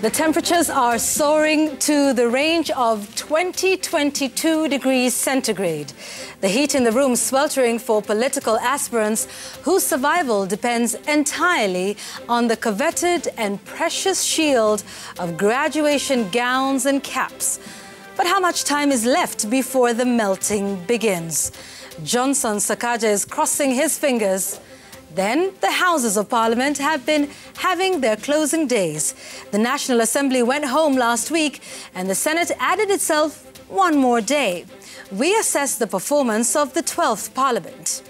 The temperatures are soaring to the range of 22 degrees centigrade. The heat in the room sweltering for political aspirants whose survival depends entirely on the coveted and precious shield of graduation gowns and caps. But how much time is left before the melting begins? Johnson Sakaja is crossing his fingers. Then, the Houses of Parliament have been having their closing days. The National Assembly went home last week and the Senate added itself one more day. We assess the performance of the 12th Parliament.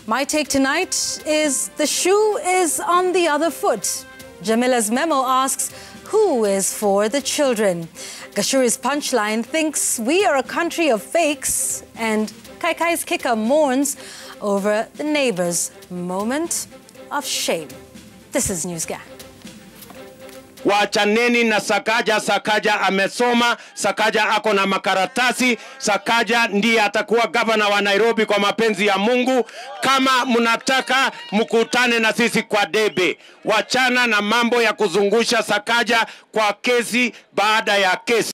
My take tonight is the shoe is on the other foot. Jamila's memo asks, who is for the children? Gashuri's punchline thinks we are a country of fakes, and Kaikai's kicker mourns over the neighbor's moment of shame. This is Newsgang. Wachaneni na Sakaja. Sakaja amesoma, Sakaja ako na makaratasi, Sakaja ndiye atakuwa gavana wa Nairobi kwa mapenzi ya Mungu. Kama mnataka mkutane na sisi kwa debe. Wachana na mambo ya kuzungusha Sakaja kwa kesi baada ya kesi.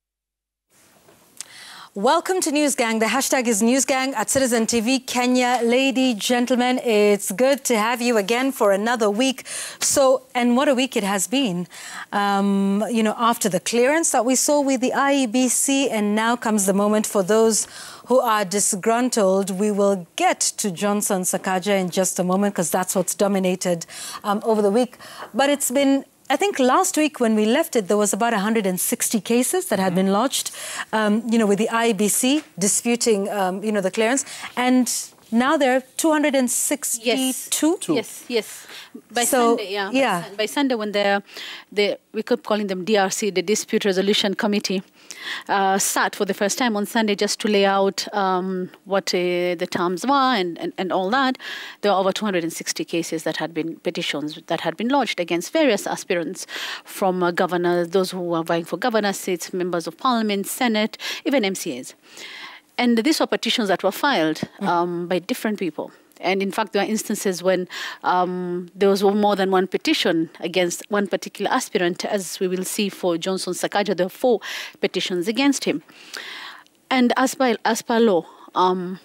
Welcome to Newsgang. The hashtag is Newsgang at Citizen TV Kenya. Ladies, gentlemen, it's good to have you again for another week. So, and what a week it has been. You know, after the clearance that we saw with the IEBC, and now comes the moment for those who are disgruntled. We will get to Johnson Sakaja in just a moment because that's what's dominated over the week. But it's been, I think last week when we left it, there was about 160 cases that had been lodged, you know, with the IBC disputing, you know, the clearance. And now there are 262? Yes. By Sunday, yeah. By Sunday, when we kept calling them DRC, the Dispute Resolution Committee, sat for the first time on Sunday just to lay out what the terms were and all that. There were over 260 cases that had been petitions that had been lodged against various aspirants, from governors, those who were vying for governor seats, members of parliament, Senate, even MCAs. And these were petitions that were filed by different people. And in fact, there were instances when there was more than one petition against one particular aspirant. As we will see for Johnson Sakaja, there are 4 petitions against him. And as per law, the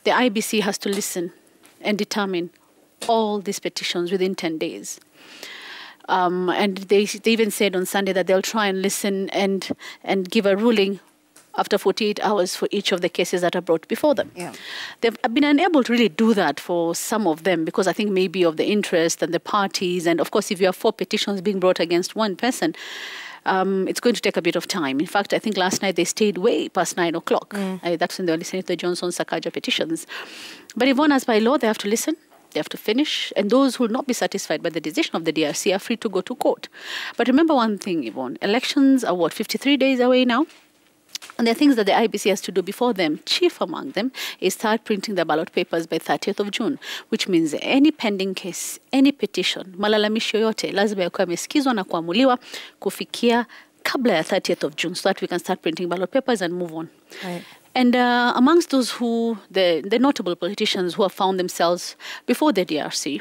IBC has to listen and determine all these petitions within 10 days. And they even said on Sunday that they'll try and listen and give a ruling after 48 hours for each of the cases that are brought before them. Yeah. They've been unable to really do that for some of them because I think maybe of the interest and the parties. And of course, if you have 4 petitions being brought against one person, it's going to take a bit of time. In fact, I think last night they stayed way past 9 o'clock. That's when they were listening to the Johnson Sakaja petitions. But if one has by law, they have to listen. They have to finish, and those who will not be satisfied by the decision of the DRC are free to go to court. But remember one thing, Yvonne, elections are, 53 days away now? And there are things that the IBC has to do before them. Chief among them is start printing the ballot papers by 30th of June, which means any pending case, any petition, malalamisho yote, lazima yakuwa yamesikizwa na kuamuliwa kufikia kabla ya 30th of June, so that we can start printing ballot papers and move on. Right. And amongst those who, the notable politicians who have found themselves before the DRC,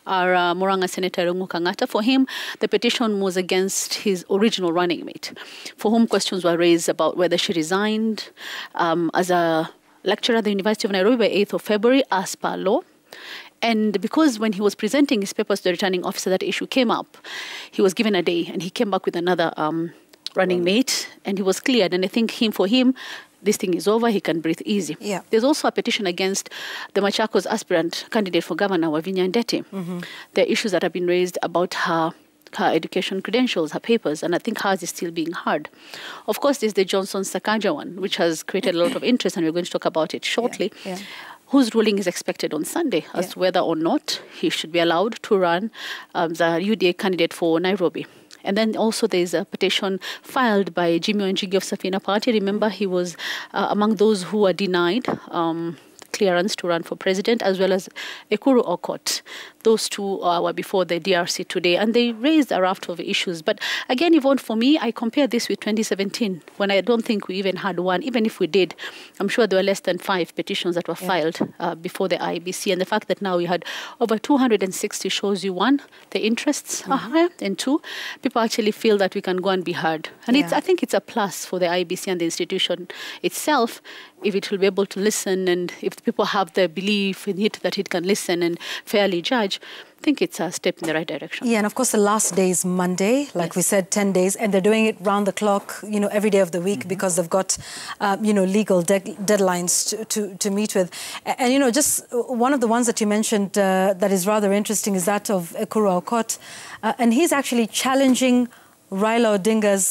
are Murang'a Senator Rungu Kangata. For him, the petition was against his original running mate, for whom questions were raised about whether she resigned as a lecturer at the University of Nairobi by 8th of February, as per law. And because when he was presenting his papers to the returning officer, that issue came up, he was given a day, and he came back with another running mate, and he was cleared. And I think for him, this thing is over, he can breathe easy. Yeah. There's also a petition against the Machakos aspirant candidate for governor, Wavinya Ndeti. There are issues that have been raised about her education credentials, her papers, and I think hers is still being heard. Of course, there's the Johnson Sakaja one, which has created a lot of interest, and we're going to talk about it shortly. Whose ruling is expected on Sunday as to whether or not he should be allowed to run the UDA candidate for Nairobi. And then also there's a petition filed by Jimmy Wanjigi of Safina Party. Remember, he was among those who were denied clearance to run for president, as well as Ekuru Okot. those two were before the DRC today, and they raised a raft of issues. But again, Yvonne, for me, I compare this with 2017, when I don't think we even had one. Even if we did, I'm sure there were less than 5 petitions that were filed before the IEBC. And the fact that now we had over 260 shows you, one, the interests are higher, and two, people actually feel that we can go and be heard. And I think it's a plus for the IEBC and the institution itself, if it will be able to listen, and if people have the belief in it that it can listen and fairly judge, I think it's a step in the right direction. Yeah, and of course the last day is Monday, like we said, 10 days, and they're doing it round the clock, you know, every day of the week, because they've got, you know, legal deadlines to meet with. And, you know, just one of the ones that you mentioned that is rather interesting is that of Ekuru Aukot, and he's actually challenging Raila Odinga's,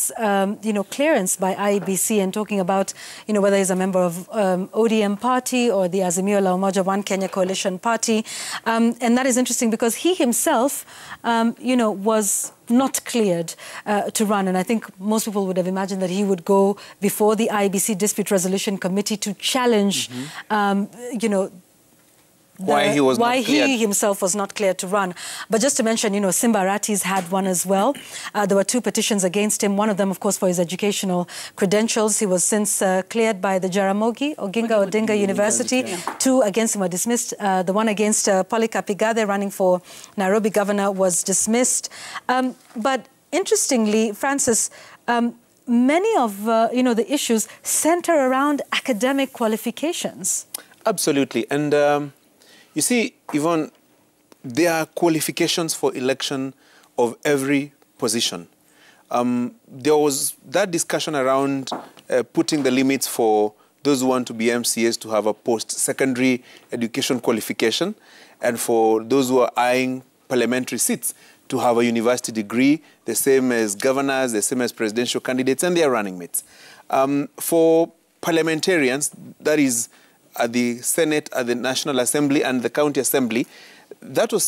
you know, clearance by IEBC, and talking about, you know, whether he's a member of ODM party or the Azimio la Umoja One Kenya Coalition Party. And that is interesting because he himself, you know, was not cleared to run. And I think most people would have imagined that he would go before the IEBC Dispute Resolution Committee to challenge, you know, why he himself was not cleared to run. But just to mention, you know, Simba Arati's had one as well. There were 2 petitions against him. One of them, of course, for his educational credentials. He was since cleared by the Jaramogi Oginga Odinga University. 2 against him were dismissed. The one against Polycarp Igathe, running for Nairobi governor, was dismissed. But interestingly, Francis, many of you know, the issues center around academic qualifications. Absolutely. And you see, Yvonne, there are qualifications for election of every position. There was that discussion around putting the limits for those who want to be MCAs to have a post-secondary education qualification, and for those who are eyeing parliamentary seats to have a university degree, the same as governors, the same as presidential candidates and their running mates. For parliamentarians, that is at the Senate, at the National Assembly and the County Assembly, that was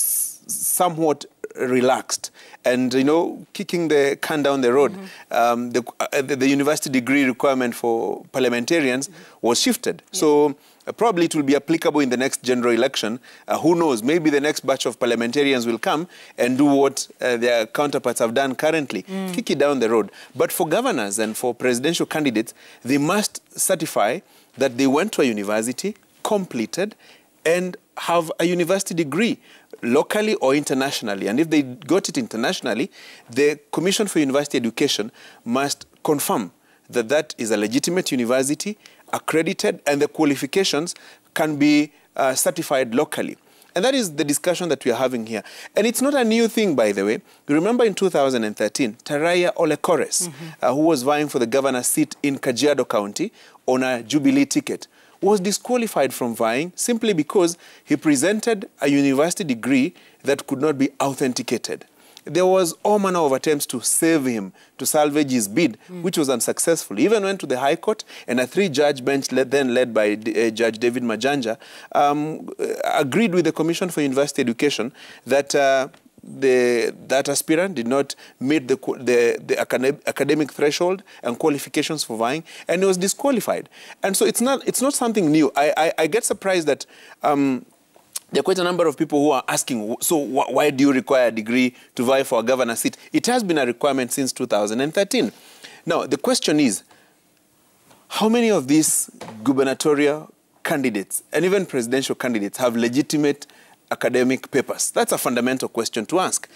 somewhat relaxed. And, you know, kicking the can down the road, the university degree requirement for parliamentarians was shifted. So probably it will be applicable in the next general election. Who knows? Maybe the next batch of parliamentarians will come and do what their counterparts have done currently, kick it down the road. But for governors and for presidential candidates, they must certify that they went to a university, completed, and have a university degree, locally or internationally. And if they got it internationally, the Commission for University Education must confirm that that is a legitimate university, accredited, and the qualifications can be certified locally. And that is the discussion that we are having here. And it's not a new thing, by the way. You remember in 2013, Taraya Olekores, who was vying for the governor's seat in Kajiado County on a Jubilee ticket, was disqualified from vying simply because he presented a university degree that could not be authenticated. There was all manner of attempts to save him, to salvage his bid, which was unsuccessful. He even went to the High Court, and a 3-judge bench then led by Judge David Majanja agreed with the Commission for University Education that that aspirant did not meet the academic threshold and qualifications for vying, and he was disqualified. And so it's not something new. I get surprised that there are quite a number of people who are asking, so why do you require a degree to vie for a governor's seat? It has been a requirement since 2013. Now, the question is, how many of these gubernatorial candidates and even presidential candidates have legitimate academic papers? That's a fundamental question to ask.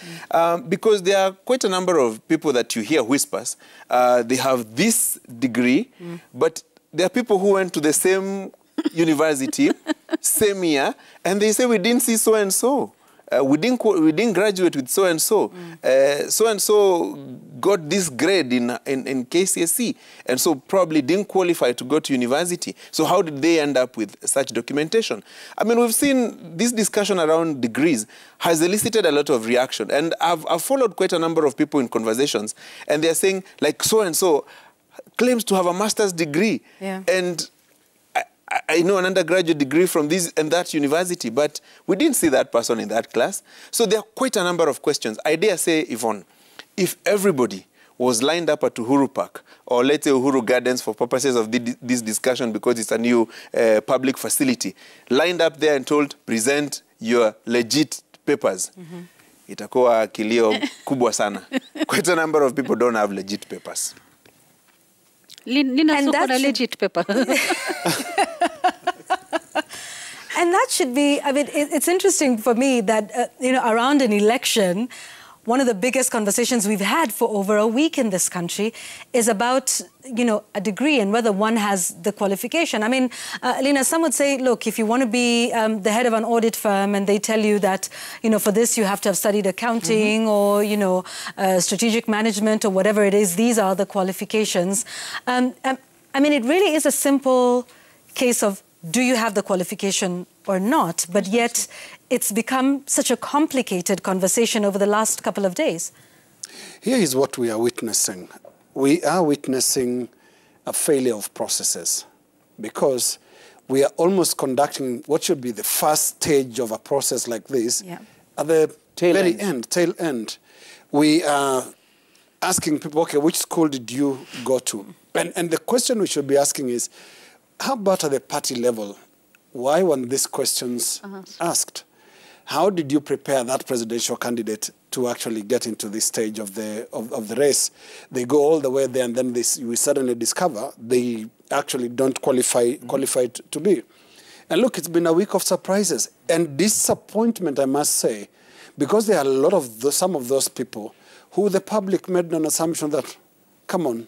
Because there are quite a number of people that you hear whispers. They have this degree, but there are people who went to the same university, same year, and they say, we didn't see so-and-so. We didn't graduate with so-and-so. So-and-so got this grade in KCSE, and so probably didn't qualify to go to university. So how did they end up with such documentation? I mean, we've seen this discussion around degrees has elicited a lot of reaction. And I've followed quite a number of people in conversations, and they're saying, like, so-and-so claims to have a master's degree. And I know an undergraduate degree from this and that university, but we didn't see that person in that class. So there are quite a number of questions. I dare say, Yvonne, if everybody was lined up at Uhuru Park, or let's say Uhuru Gardens for purposes of this discussion because it's a new public facility, lined up there and told, present your legit papers, itakuwa kilio kubwa sana. Quite a number of people don't have legit papers. Linus got a legit paper. And that should be, I mean, it's interesting for me that, you know, around an election, one of the biggest conversations we've had for over a week in this country is about, you know, a degree and whether one has the qualification. I mean, Lina, some would say, look, if you want to be the head of an audit firm and they tell you that, you know, for this you have to have studied accounting or, you know, strategic management or whatever it is, these are the qualifications. I mean, it really is a simple case of, do you have the qualification or not? But yet it's become such a complicated conversation over the last couple of days. Here is what we are witnessing. We are witnessing a failure of processes because we are almost conducting what should be the first stage of a process like this at the tail end. We are asking people, okay, which school did you go to? And the question we should be asking is, how about at the party level? Why weren't these questions asked? How did you prepare that presidential candidate to actually get into this stage of the race? They go all the way there, and then we suddenly discover they actually don't qualify to be. And look, it's been a week of surprises and disappointment, I must say, because there are a lot of some of those people who the public made an assumption that, come on,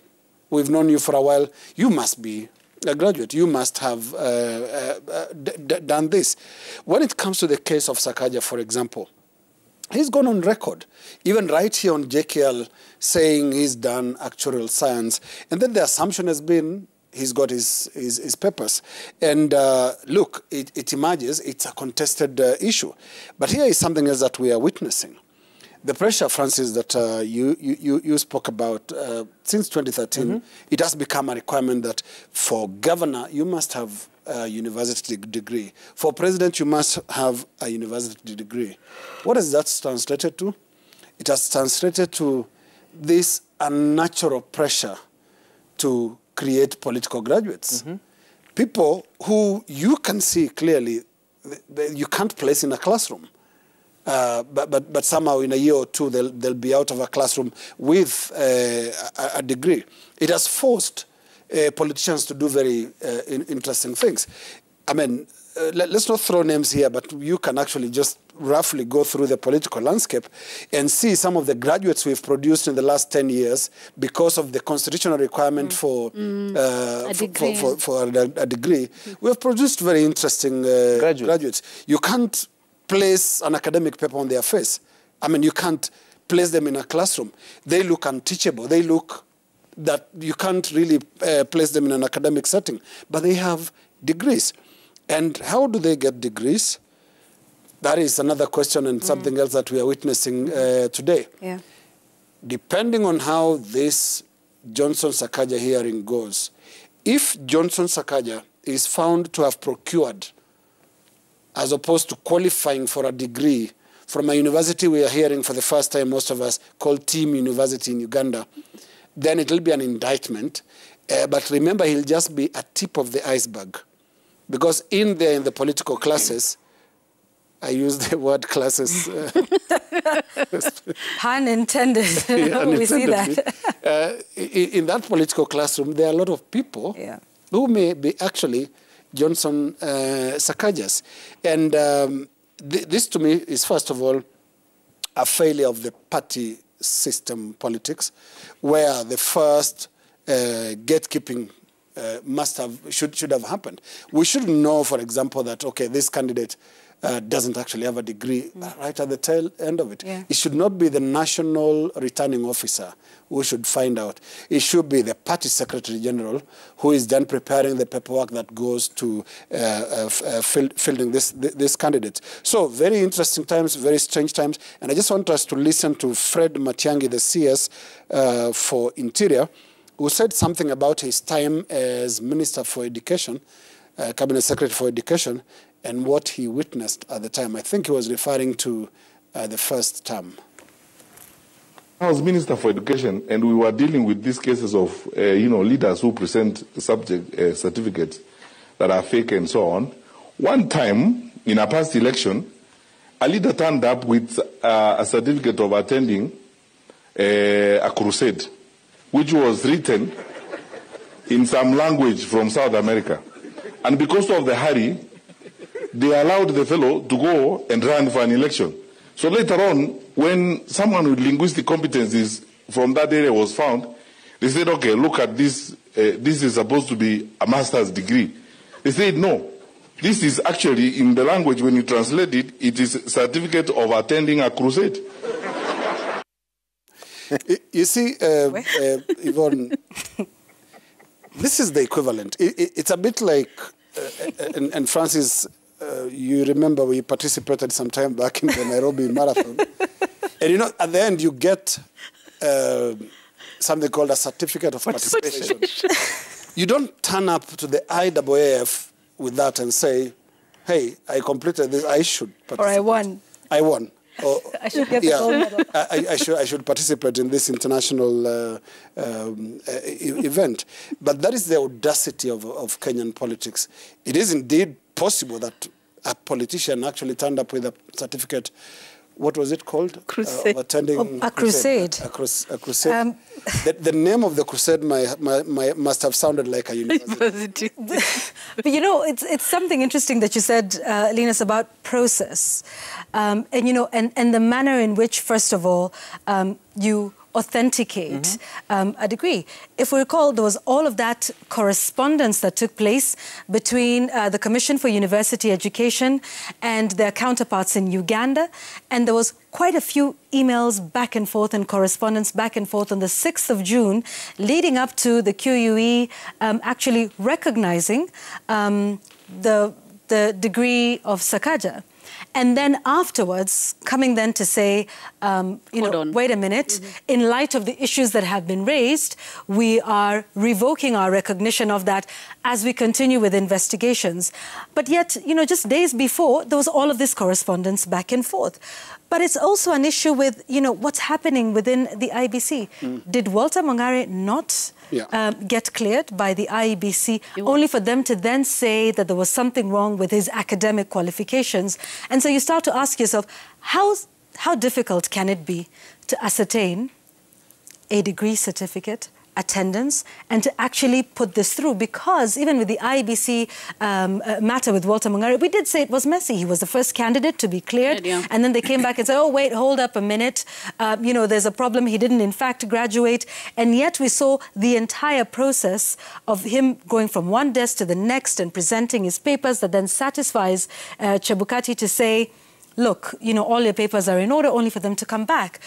we've known you for a while, you must be a graduate, you must have done this. When it comes to the case of Sakaja, for example, he's gone on record, even right here on JKL, saying he's done actuarial science. And then the assumption has been he's got his papers. And look, it emerges, it's a contested issue. But here is something else that we are witnessing. The pressure, Francis, that you spoke about, since 2013, it has become a requirement that for governor, you must have a university degree. For president, you must have a university degree. What has that translated to? It has translated to this unnatural pressure to create political graduates. People who you can see clearly, you can't place in a classroom. But somehow in a year or two, they'll be out of a classroom with a degree. It has forced politicians to do very interesting things. I mean, let's not throw names here, but you can actually just roughly go through the political landscape and see some of the graduates we've produced in the last 10 years because of the constitutional requirement for a degree. We have produced very interesting graduates. You can't place an academic paper on their face. I mean, you can't place them in a classroom. They look unteachable. They look that you can't really place them in an academic setting. But they have degrees. And how do they get degrees? That is another question and something else that we are witnessing today. Yeah. Depending on how this Johnson-Sakaja hearing goes, if Johnson-Sakaja is found to have procured, as opposed to qualifying for a degree from a university we are hearing for the first time, most of us, called Team University in Uganda, then it will be an indictment. But remember, he'll just be a tip of the iceberg. Because in there, in the political classes, I use the word classes. Pun intended. We see that. In that political classroom, there are a lot of people who may be actually Johnson Sakajas. And this to me is, first of all, a failure of the party system politics, where the first gatekeeping should have happened. We should know, for example, that, okay, this candidate doesn't actually have a degree right at the tail end of it. Yeah. It should not be the national returning officer who should find out. It should be the party secretary general who is then preparing the paperwork that goes to fielding this candidate. So very interesting times, very strange times. And I just want us to listen to Fred Matiang'i, the CS for Interior, who said something about his time as Minister for Education, Cabinet Secretary for Education, and what he witnessed at the time. I think he was referring to the first term. I was Minister for Education, and we were dealing with these cases of, leaders who present subject certificates that are fake and so on. One time, in a past election, a leader turned up with a certificate of attending a crusade, which was written in some language from South America. And because of the hurry, they allowed the fellow to go and run for an election. So later on, when someone with linguistic competencies from that area was found, they said, okay, look at this. This is supposed to be a master's degree. They said, no. This is actually, in the language, when you translate it, it is a certificate of attending a crusade. You see, Yvonne, this is the equivalent. It's a bit like, and Francis, you remember we participated some time back in the Nairobi Marathon. And you know, at the end, you get something called a certificate of participation. You don't turn up to the IAAF with that and say, hey, I completed this, I should participate. Or I won. I won. Or, I should get the gold medal. I should participate in this international event. But that is the audacity of Kenyan politics. It is indeed possible that a politician actually turned up with a certificate. What was it called? Crusade. Of attending a crusade. A crusade. The name of the crusade must have sounded like a university. But you know, it's something interesting that you said, Linus, about process, and you know, and the manner in which, first of all, you authenticate a degree. If we recall, there was all of that correspondence that took place between the Commission for University Education and their counterparts in Uganda, and there was quite a few emails back and forth and correspondence back and forth on the 6th of June, leading up to the QUE actually recognizing the degree of Sakaja. And then afterwards, coming then to say, wait a minute, in light of the issues that have been raised, we are revoking our recognition of that as we continue with investigations. But yet, you know, just days before, there was all of this correspondence back and forth. But it's also an issue with, you know, what's happening within the IBC. Did Walter Mongare not get cleared by the IEBC, only for them to then say that there was something wrong with his academic qualifications? And so you start to ask yourself, how difficult can it be to ascertain a degree certificate, attendance, and to actually put this through? Because even with the IEBC matter with Walter Mongare, we did say it was messy. He was the first candidate to be cleared. And then they came back and said, oh, wait, hold up a minute. You know, there's a problem. He didn't, in fact, graduate. And yet we saw the entire process of him going from one desk to the next and presenting his papers that then satisfies Chebukati to say, look, you know, all your papers are in order, only for them to come back.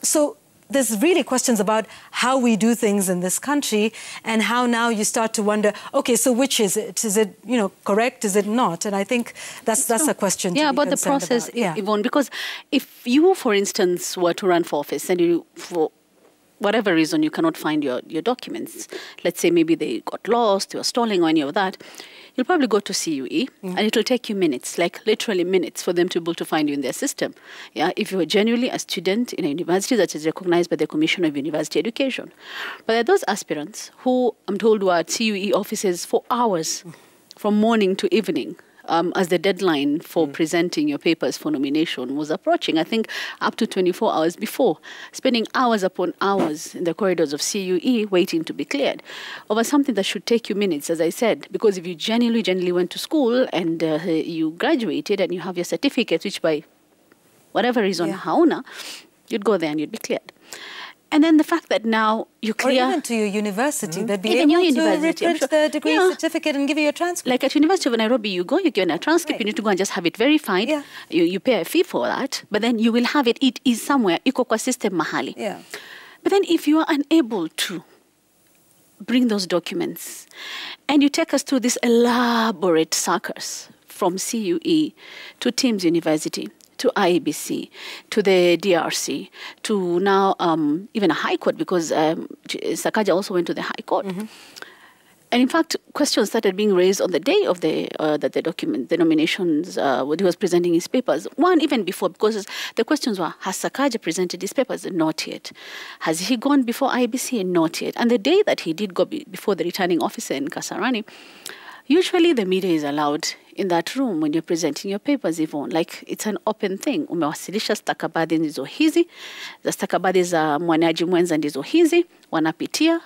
So there's really questions about how we do things in this country, and how now you start to wonder, okay, so which is it? Is it, you know, correct? Is it not? And I think that's a question to be about the process, about. Yvonne, because if you, for instance, were to run for office and you, for whatever reason, you cannot find your documents, let's say maybe they got lost, they were stalling or any of that, you'll probably go to CUE, and it'll take you minutes, like literally minutes, for them to be able to find you in their system. Yeah, if you are genuinely a student in a university that is recognized by the Commission of University Education. But there are those aspirants who, I'm told, were at CUE offices for hours, from morning to evening, as the deadline for presenting your papers for nomination was approaching. I think up to 24 hours before, spending hours upon hours in the corridors of CUE waiting to be cleared over something that should take you minutes, as I said, because if you genuinely went to school and you graduated and you have your certificate, which by whatever reason, hauna, you'd go there and you'd be cleared. And then the fact that now you clear... Or even to your university, they'd be able to reprint the degree certificate and give you a transcript. Like at University of Nairobi, you go, you get a transcript, you need to go and just have it verified. You pay a fee for that, but then you will have it, it is somewhere, iko kwa system mahali. But then if you are unable to bring those documents, and you take us through this elaborate circus from CUE to Teams University, to IEBC, to the DRC, to now even a high court, because Sakaja also went to the high court. And in fact, questions started being raised on the day of the the nominations, when he was presenting his papers. One even before, because the questions were, has Sakaja presented his papers? Not yet. Has he gone before IEBC? Not yet. And the day that he did go before the returning officer in Kasarani, usually the media is allowed in that room when you're presenting your papers, Yvonne. Like, it's an open thing. Umewasilisha stakabadhi ndizo hizi, za stakabadhi za mwaniaji mwenza ndizo hizi, wanapitia,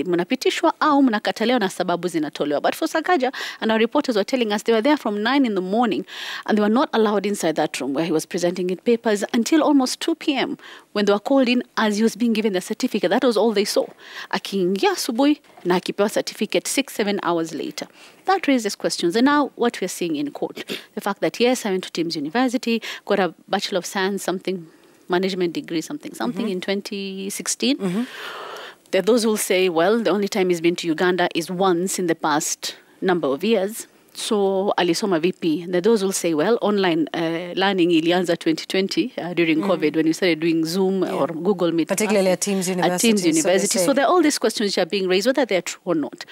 mnapitishwa au mnakataliwa na sababu zinatolewa. But for Sakaja, and our reporters were telling us they were there from 9 in the morning and they were not allowed inside that room where he was presenting his papers until almost 2 p.m. when they were called in as he was being given the certificate. That was all they saw. Akiingia asubuhi na akipewa certificate 6-7 hours later. That raises questions. And now what we're seeing in court, the fact that yes, I went to Thames University, got a Bachelor of Science, something, management degree, something in 2016. There are those who will say, well, the only time he's been to Uganda is once in the past number of years. So alisoma VP. There are those who will say, well, online learning ilianza 2020 during COVID when we started doing Zoom or Google Meet. Particularly at Thames University. At Thames University. So there are all these questions which are being raised, whether they're true or not.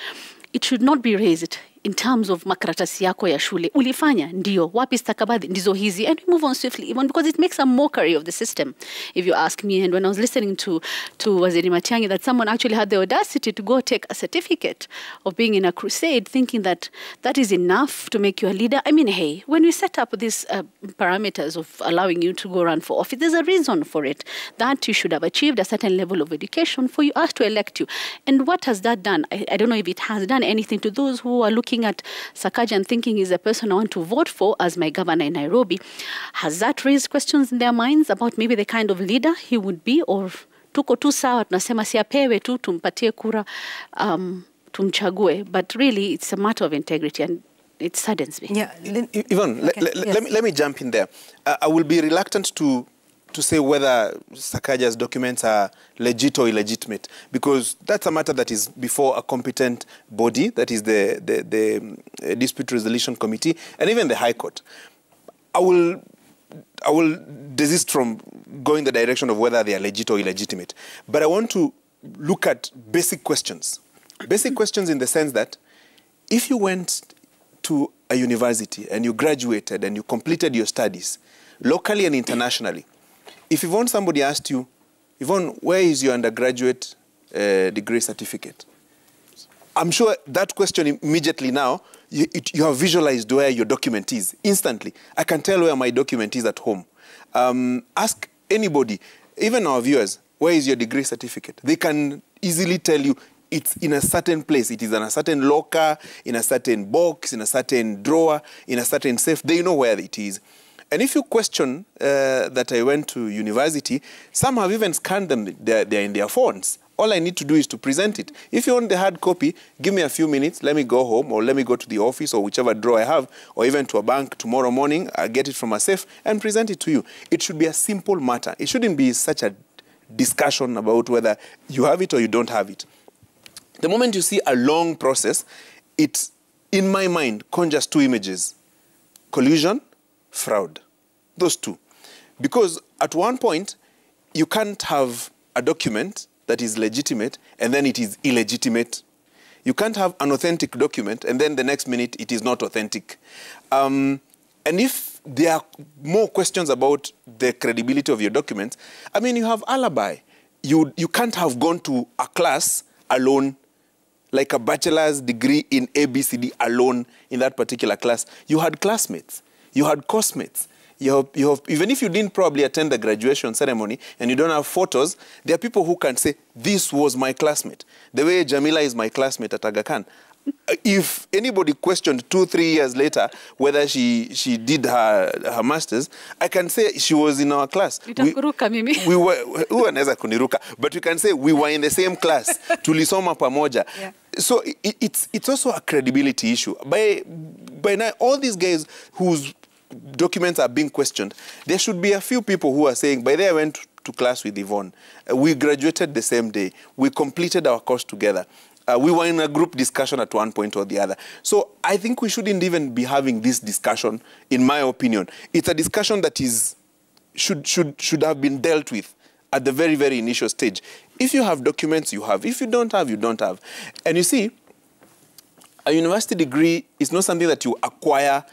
It should not be raised in terms of makaratasi yako ya shule. Ulifanya, ndio. Wapi stakabadhi, ndizo hizi. And we move on swiftly, even because it makes a mockery of the system, if you ask me. And when I was listening to Waziri Matiang'i, that someone actually had the audacity to go take a certificate of being in a crusade, thinking that that is enough to make you a leader. I mean, hey, when we set up these parameters of allowing you to go run for office, there's a reason for it, that you should have achieved a certain level of education for us to elect you. And what has that done? I don't know if it has done anything to those who are looking at Sakaja and thinking he's a person I want to vote for as my governor in Nairobi. Has that raised questions in their minds about maybe the kind of leader he would be? Or tuko tu sawa, tunasema si apewe tu, tumpatie kura, tumchague. But really, it's a matter of integrity, and it saddens me. Yeah, Yvonne, let me jump in there. I will be reluctant to say whether Sakaja's documents are legit or illegitimate, because that's a matter that is before a competent body, that is the Dispute Resolution Committee, and even the High Court. I will desist from going the direction of whether they are legit or illegitimate, but I want to look at basic questions. Basic questions in the sense that if you went to a university and you graduated and you completed your studies, locally and internationally, if Yvonne, somebody asked you, Yvonne, where is your undergraduate degree certificate? I'm sure that question immediately now, you have visualized where your document is instantly. I can tell where my document is at home. Ask anybody, even our viewers, where is your degree certificate? They can easily tell you it's in a certain place. It is in a certain locker, in a certain box, in a certain drawer, in a certain safe. They know where it is. And if you question that I went to university, some have even scanned them. They're in their phones. All I need to do is to present it. If you want the hard copy, give me a few minutes. Let me go home, or let me go to the office, or whichever drawer I have, or even to a bank tomorrow morning. I'll get it from a safe and present it to you. It should be a simple matter. It shouldn't be such a discussion about whether you have it or you don't have it. The moment you see a long process, it, in my mind, conjures two images: collusion, fraud. Those two. Because at one point, you can't have a document that is legitimate and then it is illegitimate. You can't have an authentic document and then the next minute it is not authentic. And if there are more questions about the credibility of your documents, I mean, you have alibi. You can't have gone to a class alone, like a bachelor's degree in ABCD alone in that particular class. You had classmates. You had course-mates. You have, even if you didn't probably attend the graduation ceremony and you don't have photos, there are people who can say, this was my classmate. The way Jamila is my classmate at Aga Khan. If anybody questioned 2-3 years later whether she did her master's, I can say she was in our class. We were kuniruka, but you can say we were in the same class. Tulisoma pamoja. Yeah. So it's also a credibility issue. By now, all these guys whose documents are being questioned, there should be a few people who are saying, by the way, I went to class with Yvonne. We graduated the same day. We completed our course together. We were in a group discussion at one point or the other. So I think we shouldn't even be having this discussion, in my opinion. It's a discussion that should have been dealt with at the very, very initial stage. If you have documents, you have. If you don't have, you don't have. And you see, a university degree is not something that you acquire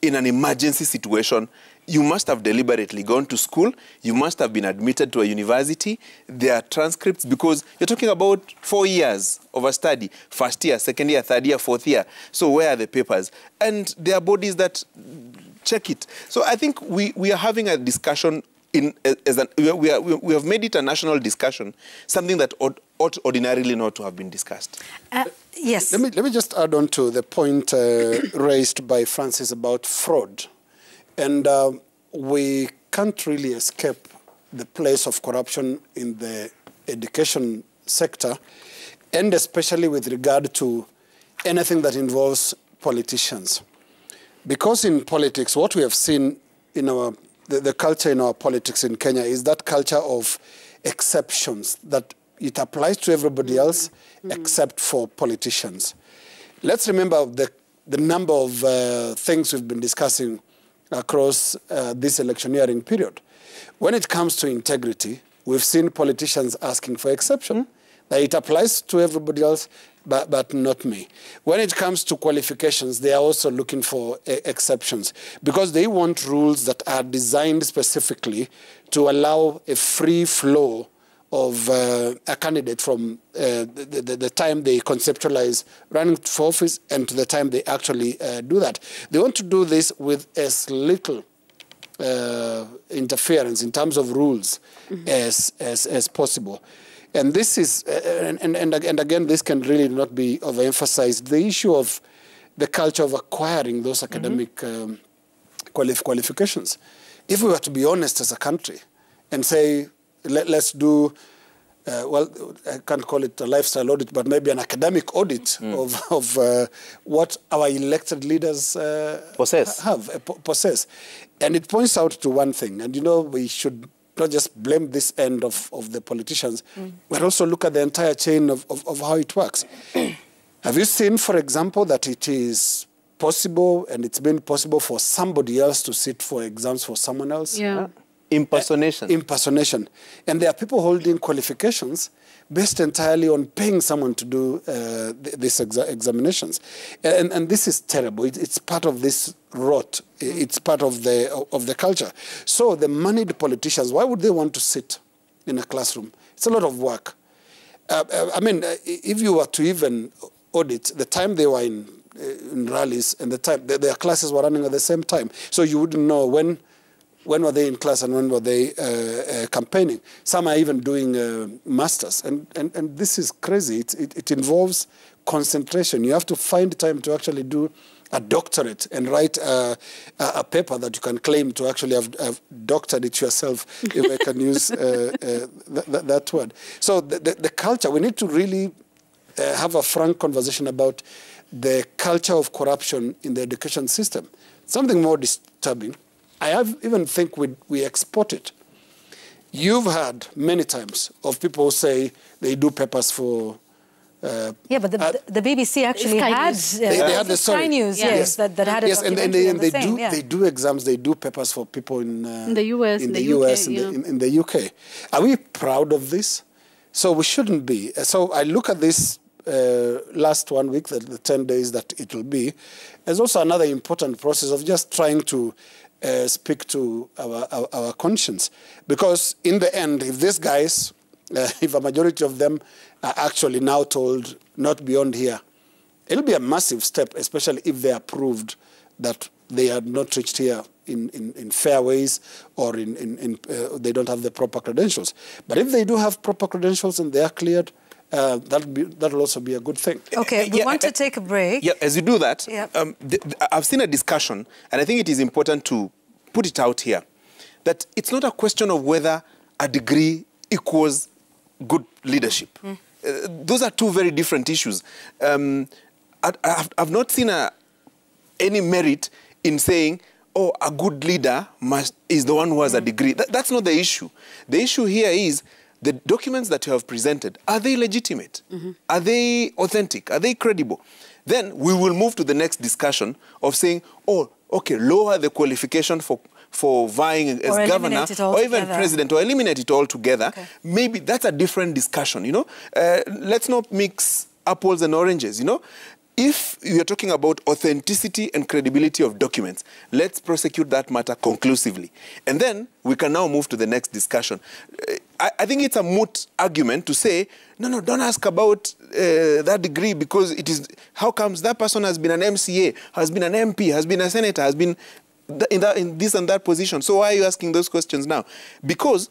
in an emergency situation, you must have deliberately gone to school, you must have been admitted to a university, there are transcripts, because you're talking about 4 years of a study, first year, second year, third year, fourth year. So where are the papers? And there are bodies that check it. So I think we are having a discussion, we have made it a national discussion, something that ought ordinarily not to have been discussed. Yes. Let me just add on to the point raised by Francis about fraud. And we can't really escape the place of corruption in the education sector, and especially with regard to anything that involves politicians. Because in politics, what we have seen in the culture in our politics in Kenya is that culture of exceptions, that it applies to everybody else except for politicians. Let's remember the number of things we've been discussing across this electioneering period. When it comes to integrity, we've seen politicians asking for exception. That it applies to everybody else, but not me. When it comes to qualifications, they are also looking for exceptions because they want rules that are designed specifically to allow a free flow of a candidate from the time they conceptualize running for office and to the time they actually do that. They want to do this with as little interference in terms of rules as possible. And this is, and again, this can really not be overemphasized. The issue of the culture of acquiring those academic qualifications. If we were to be honest as a country and say, let's do, well, I can't call it a lifestyle audit, but maybe an academic audit of what our elected leaders possess. And it points out to one thing, and you know, we should not just blame this end of the politicians, but also look at the entire chain of how it works. Have you seen, for example, that it is possible, and it's been possible for somebody else to sit for exams for someone else? Yeah. Impersonation. Impersonation. And there are people holding qualifications based entirely on paying someone to do these examinations. And this is terrible. It's part of this rot. It's part of the culture. So the moneyed politicians, why would they want to sit in a classroom? It's a lot of work. I mean, if you were to even audit the time they were in rallies and the time their classes were running at the same time, so you wouldn't know when were they in class and when were they campaigning. Some are even doing masters, and this is crazy. It involves concentration. You have to find time to actually do a doctorate and write a paper that you can claim to actually have doctored it yourself, if I can use that word. So the culture, we need to really have a frank conversation about the culture of corruption in the education system. Something more disturbing, I even think we export it. You've heard many times of people who say they do papers for... yeah, but the BBC actually had... They had the Sky News, yes, that had a documentary on the same. They do exams, they do papers for people in the US, in the US, in the UK. Are we proud of this? So we shouldn't be. So I look at this last 1 week, the 10 days that it will be, as also another important process of just trying to speak to our conscience. Because in the end, if these guys, if a majority of them are actually now told not beyond here, it'll be a massive step, especially if they are proved that they are not reached here in fair ways or they don't have the proper credentials. But if they do have proper credentials and they are cleared, that'll also be a good thing. Okay, we want to take a break. Yeah, as you do that, yeah. I've seen a discussion, and I think it is important to put it out here, that it's not a question of whether a degree equals good leadership. Those are two very different issues. I've not seen any merit in saying, oh, a good leader is the one who has a degree. That's not the issue. The issue here is the documents that you have presented, are they legitimate? Are they authentic? Are they credible? Then we will move to the next discussion of saying, oh, okay, lower the qualification for vying as governor or even president, or eliminate it altogether. Okay. Maybe that's a different discussion, you know. Let's not mix apples and oranges, you know. if you're talking about authenticity and credibility of documents, let's prosecute that matter conclusively. And then we can now move to the next discussion. I think it's a moot argument to say, no, don't ask about that degree because it is, how comes that person has been an MCA, has been an MP, has been a senator, has been in this and that position. So why are you asking those questions now? Because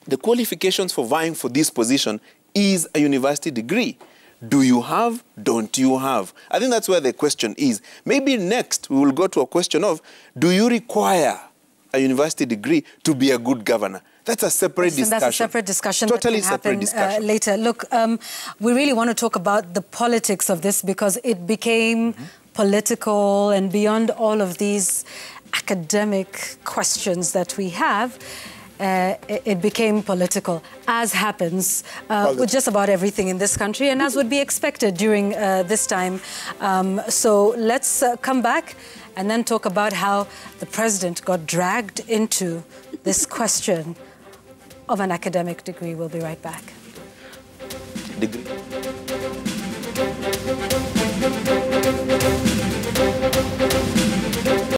the qualifications for vying for this position is a university degree. Do you have? Don't you have? I think that's where the question is. Maybe next we will go to a question of, do you require a university degree to be a good governor? That's a separate discussion. That's a separate discussion. Totally that can happen later. Look, we really want to talk about the politics of this because it became political and beyond all of these academic questions that we have. It became political, as happens with just about everything in this country and as would be expected during this time. So let's come back and then talk about how the president got dragged into this question of an academic degree. We'll be right back. Degree.